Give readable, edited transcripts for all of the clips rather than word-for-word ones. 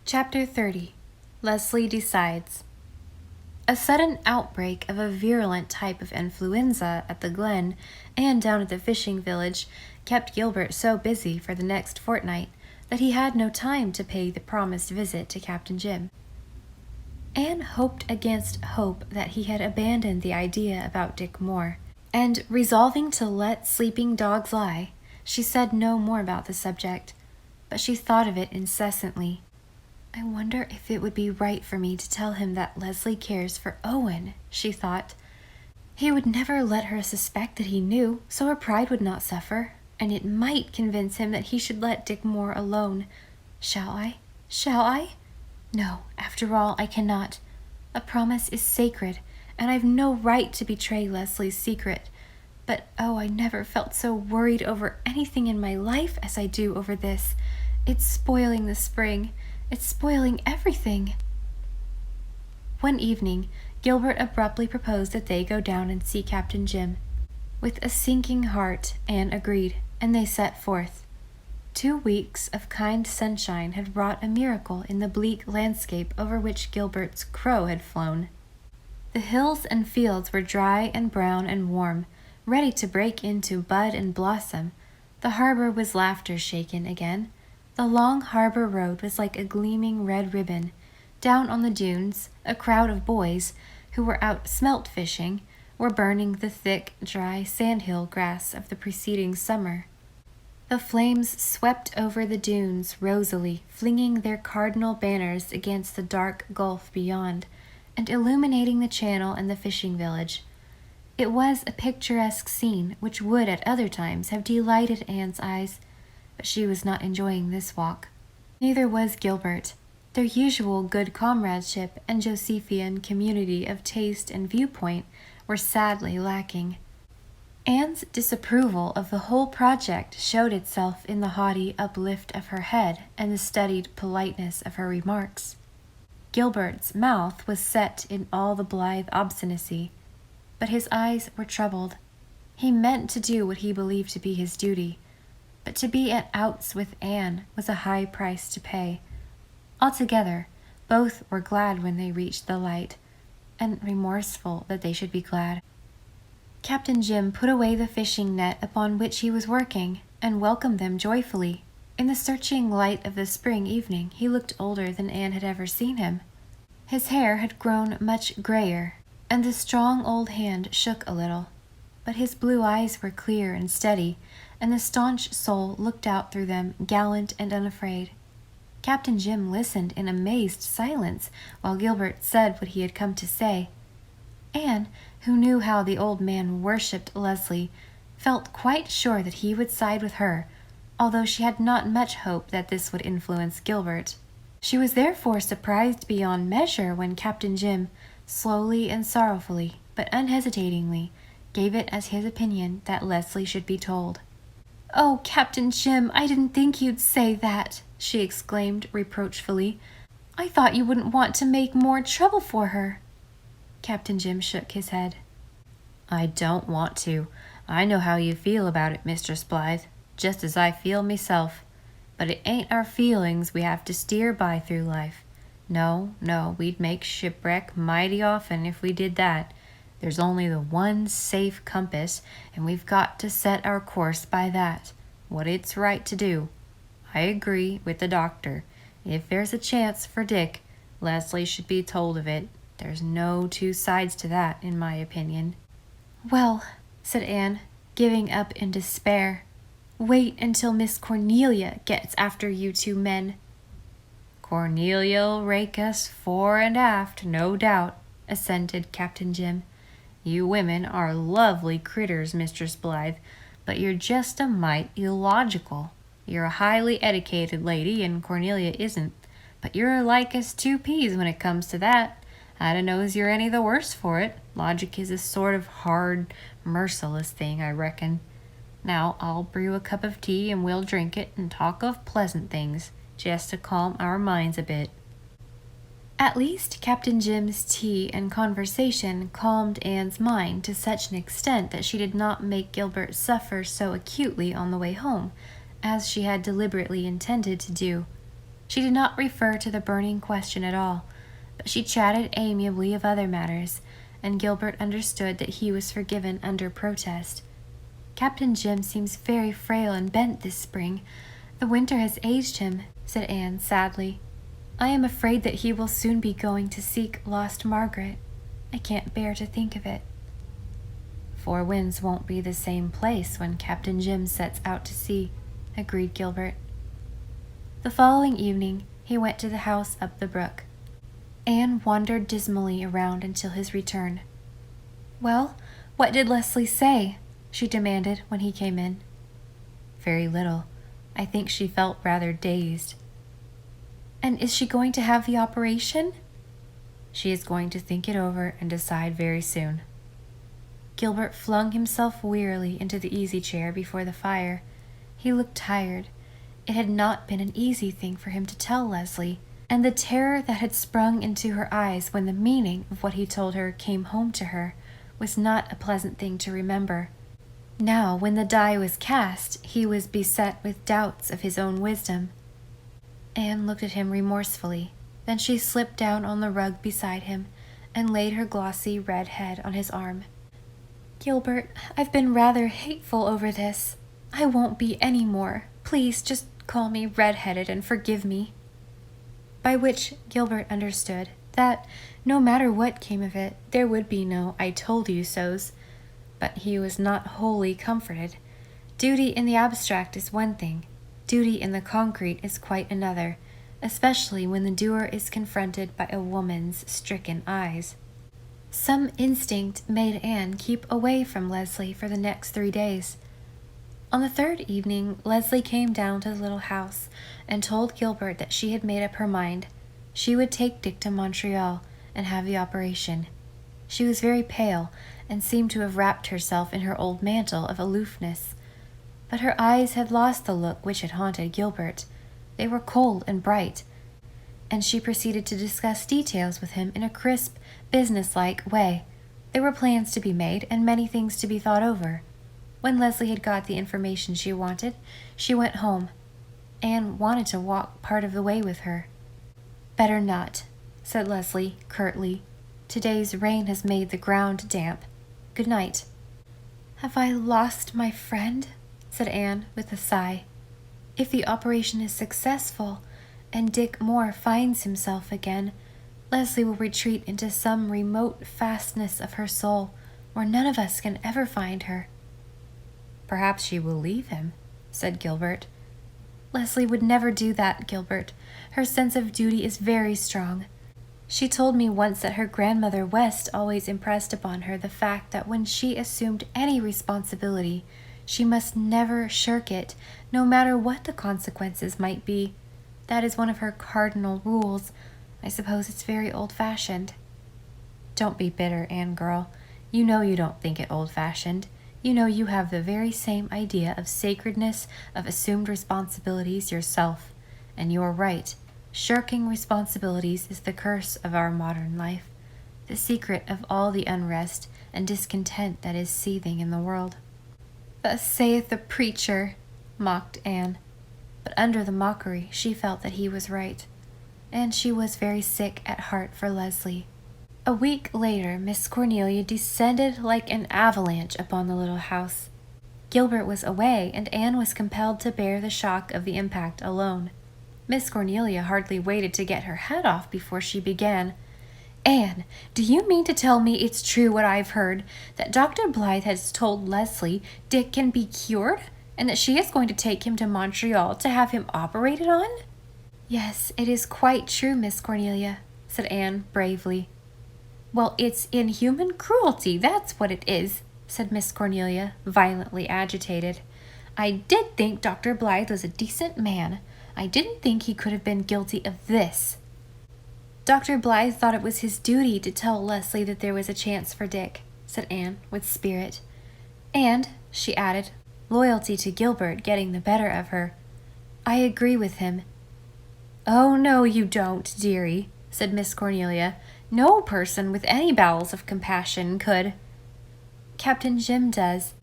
Chapter 30. Leslie Decides. A sudden outbreak of a virulent type of influenza at the Glen and down at the fishing village kept Gilbert so busy for the next fortnight that he had no time to pay the promised visit to Captain Jim. Anne hoped against hope that he had abandoned the idea about Dick Moore, and resolving to let sleeping dogs lie, she said no more about the subject, but she thought of it incessantly. I wonder if it would be right for me to tell him that Leslie cares for Owen, she thought. He would never let her suspect that he knew, so her pride would not suffer, and it might convince him that he should let Dick Moore alone. Shall I? Shall I? No, after all, I cannot. A promise is sacred, and I've no right to betray Leslie's secret. But oh, I never felt so worried over anything in my life as I do over this. It's spoiling the spring. It's spoiling everything. One evening, Gilbert abruptly proposed that they go down and see Captain Jim. With a sinking heart, Anne agreed, and they set forth. 2 weeks of kind sunshine had wrought a miracle in the bleak landscape over which Gilbert's crow had flown. The hills and fields were dry and brown and warm, ready to break into bud and blossom. The harbor was laughter-shaken again. The long harbor road was like a gleaming red ribbon. Down on the dunes, a crowd of boys, who were out smelt fishing, were burning the thick, dry sandhill grass of the preceding summer. The flames swept over the dunes rosily, flinging their cardinal banners against the dark gulf beyond, and illuminating the channel and the fishing village. It was a picturesque scene which would at other times have delighted Anne's eyes, but she was not enjoying this walk. Neither was Gilbert. Their usual good comradeship and Josephian community of taste and viewpoint were sadly lacking. Anne's disapproval of the whole project showed itself in the haughty uplift of her head and the studied politeness of her remarks. Gilbert's mouth was set in all the blithe obstinacy, but his eyes were troubled. He meant to do what he believed to be his duty, but to be at outs with Anne was a high price to pay. Altogether, both were glad when they reached the light, and remorseful that they should be glad. Captain Jim put away the fishing net upon which he was working, and welcomed them joyfully. In the searching light of the spring evening, he looked older than Anne had ever seen him. His hair had grown much grayer, and the strong old hand shook a little, but his blue eyes were clear and steady, and the staunch soul looked out through them, gallant and unafraid. Captain Jim listened in amazed silence while Gilbert said what he had come to say. Anne, who knew how the old man worshipped Leslie, felt quite sure that he would side with her, although she had not much hope that this would influence Gilbert. She was therefore surprised beyond measure when Captain Jim, slowly and sorrowfully, but unhesitatingly, gave it as his opinion that Leslie should be told. "Oh, Captain Jim, I didn't think you'd say that," she exclaimed reproachfully. "I thought you wouldn't want to make more trouble for her." Captain Jim shook his head. "I don't want to. I know how you feel about it, Mistress Blythe, just as I feel myself. But it ain't our feelings we have to steer by through life. No, we'd make shipwreck mighty often if we did that. There's only the one safe compass, and we've got to set our course by that, what it's right to do. I agree with the doctor. If there's a chance for Dick, Leslie should be told of it. There's no two sides to that, in my opinion." "Well," said Anne, giving up in despair, "wait until Miss Cornelia gets after you 2 men." "Cornelia'll rake us fore and aft, no doubt," assented Captain Jim. "You women are lovely critters, Mistress Blythe, but you're just a mite illogical. You're a highly edicated lady, and Cornelia isn't, but you're like as 2 peas when it comes to that. I dunno's you're any the worse for it. Logic is a sort of hard, merciless thing, I reckon. Now, I'll brew a cup of tea, and we'll drink it and talk of pleasant things, just to calm our minds a bit." At least Captain Jim's tea and conversation calmed Anne's mind to such an extent that she did not make Gilbert suffer so acutely on the way home, as she had deliberately intended to do. She did not refer to the burning question at all, but she chatted amiably of other matters, and Gilbert understood that he was forgiven under protest. "Captain Jim seems very frail and bent this spring. The winter has aged him," said Anne sadly. "I am afraid that he will soon be going to seek lost Margaret. I can't bear to think of it." "Four Winds won't be the same place when Captain Jim sets out to sea," agreed Gilbert. The following evening he went to the house up the brook. Anne wandered dismally around until his return. "Well, what did Leslie say?" she demanded when he came in. "Very little. I think she felt rather dazed." "And is she going to have the operation?" "She is going to think it over and decide very soon." Gilbert flung himself wearily into the easy-chair before the fire. He looked tired. It had not been an easy thing for him to tell Leslie, and the terror that had sprung into her eyes when the meaning of what he told her came home to her was not a pleasant thing to remember. Now, when the die was cast, he was beset with doubts of his own wisdom. Anne looked at him remorsefully. Then she slipped down on the rug beside him and laid her glossy red head on his arm. "Gilbert, I've been rather hateful over this. I won't be any more. Please just call me red-headed and forgive me." By which Gilbert understood that, no matter what came of it, there would be no "I told you so's." But he was not wholly comforted. Duty in the abstract is one thing. Duty in the concrete is quite another, especially when the doer is confronted by a woman's stricken eyes. Some instinct made Anne keep away from Leslie for the next 3 days. On the third evening, Leslie came down to the little house and told Gilbert that she had made up her mind. She would take Dick to Montreal and have the operation. She was very pale and seemed to have wrapped herself in her old mantle of aloofness. But her eyes had lost the look which had haunted Gilbert. They were cold and bright, and she proceeded to discuss details with him in a crisp, business-like way. There were plans to be made and many things to be thought over. When Leslie had got the information she wanted, she went home. Anne wanted to walk part of the way with her. "Better not," said Leslie curtly. "Today's rain has made the ground damp. Good night." "Have I lost my friend?" said Anne with a sigh. "If the operation is successful and Dick Moore finds himself again, Leslie will retreat into some remote fastness of her soul where none of us can ever find her." "Perhaps she will leave him," said Gilbert. "Leslie would never do that, Gilbert. Her sense of duty is very strong. She told me once that her grandmother West always impressed upon her the fact that when she assumed any responsibility, she must never shirk it, no matter what the consequences might be. That is one of her cardinal rules. I suppose it's very old-fashioned." "Don't be bitter, Anne girl. You know you don't think it old-fashioned. You know you have the very same idea of sacredness of assumed responsibilities yourself. And you are right. Shirking responsibilities is the curse of our modern life, the secret of all the unrest and discontent that is seething in the world." "Thus saith the preacher," mocked Anne. But under the mockery she felt that he was right, and she was very sick at heart for Leslie. A week later, Miss Cornelia descended like an avalanche upon the little house. Gilbert was away, and Anne was compelled to bear the shock of the impact alone. Miss Cornelia hardly waited to get her hat off before she began. "Anne, do you mean to tell me it's true what I've heard, that Dr. Blythe has told Leslie Dick can be cured, and that she is going to take him to Montreal to have him operated on?" "Yes, it is quite true, Miss Cornelia," said Anne bravely. "Well, it's inhuman cruelty, that's what it is," said Miss Cornelia, violently agitated. "I did think Dr. Blythe was a decent man. I didn't think he could have been guilty of this." "Dr. Blythe thought it was his duty to tell Leslie that there was a chance for Dick," said Anne with spirit. "And," she added, loyalty to Gilbert getting the better of her, "I agree with him." "Oh, no, you don't, dearie," said Miss Cornelia. "No person with any bowels of compassion could." "Captain Jim does."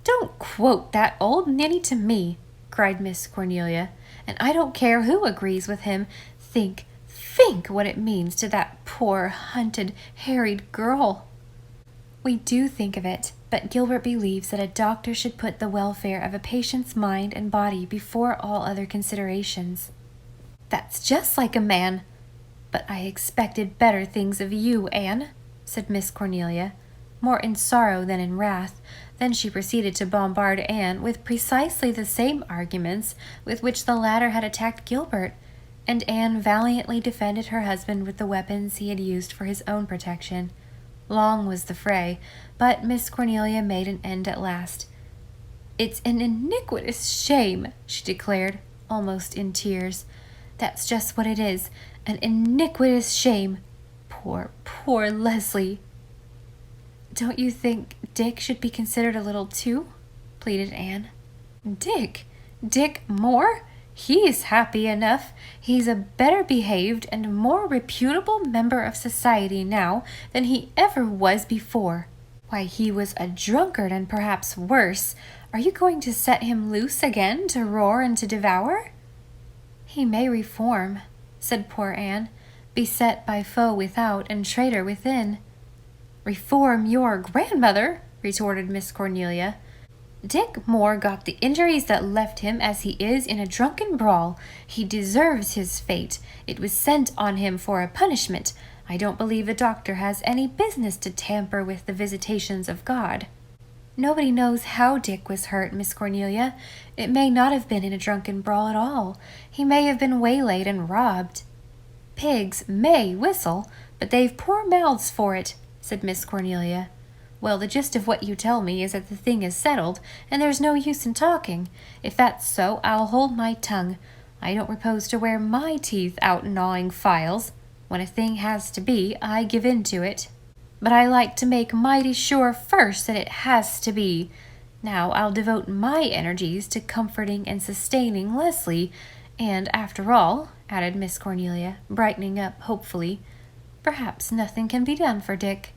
"Don't quote that old ninny to me," cried Miss Cornelia, and I don't care who agrees with him. Think what it means to that poor, hunted, harried girl." "We do think of it, but Gilbert believes that a doctor should put the welfare of a patient's mind and body before all other considerations." "That's just like a man. But I expected better things of you, Anne," said Miss Cornelia, more in sorrow than in wrath. Then she proceeded to bombard Anne with precisely the same arguments with which the latter had attacked Gilbert, and Anne valiantly defended her husband with the weapons he had used for his own protection. Long was the fray, but Miss Cornelia made an end at last. "It's an iniquitous shame," she declared, almost in tears. "That's just what it is, an iniquitous shame. Poor Leslie." "Don't you think Dick should be considered a little too?" pleaded Anne. Dick Moore? He's happy enough. He's a better behaved and more reputable member of society now than he ever was before. Why, he was a drunkard and perhaps worse. Are you going to set him loose again to roar and to devour?" "He may reform," said poor Anne, beset by foe without and traitor within. "Reform your grandmother!" retorted Miss Cornelia. "Dick Moore got the injuries that left him as he is in a drunken brawl. He deserves his fate. It was sent on him for a punishment. I don't believe the doctor has any business to tamper with the visitations of God." "Nobody knows how Dick was hurt, Miss Cornelia. It may not have been in a drunken brawl at all. He may have been waylaid and robbed." "Pigs may whistle, but they've poor mouths for it," said Miss Cornelia. "Well, the gist of what you tell me is that the thing is settled, and there's no use in talking. If that's so, I'll hold my tongue. I don't propose to wear my teeth out gnawing files. When a thing has to be, I give in to it. But I like to make mighty sure first that it has to be. Now I'll devote my energies to comforting and sustaining Leslie, and after all," added Miss Cornelia, brightening up hopefully, "perhaps nothing can be done for Dick."